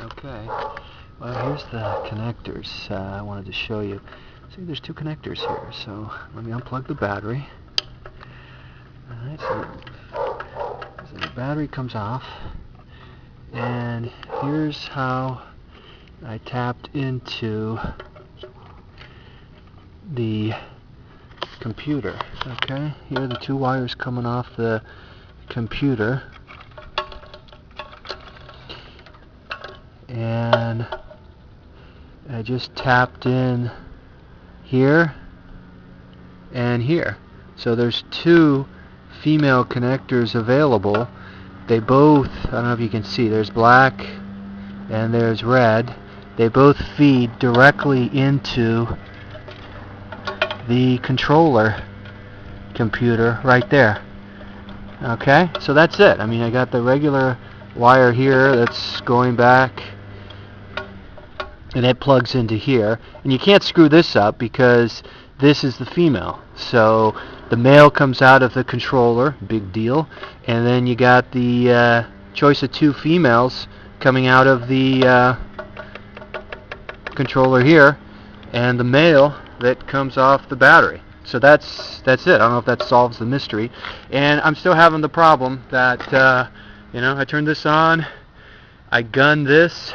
Okay, well, here's the connectors I wanted to show you. See, there's two connectors here, so let me unplug the battery. Alright, so the battery comes off, and here's how I tapped into the computer. Okay, here are the two wires coming off the computer, and I just tapped in here and here. So there's two female connectors available. They both, I don't know if you can see, there's black and there's red. They both feed directly into the controller computer right there. Okay, so that's it. I mean, I got the regular wire here that's going back, and it plugs into here, and you can't screw this up because this is the female. So the male comes out of the controller, big deal, and then you got the choice of two females coming out of the controller here, and the male that comes off the battery. So that's it. I don't know if that solves the mystery, and I'm still having the problem that I turn this on, I gun this,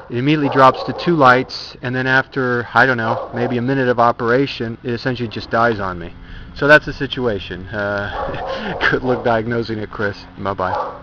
it immediately drops to two lights, and then after, I don't know, maybe a minute of operation, it essentially just dies on me. So that's the situation. Good luck diagnosing it, Chris. Bye-bye.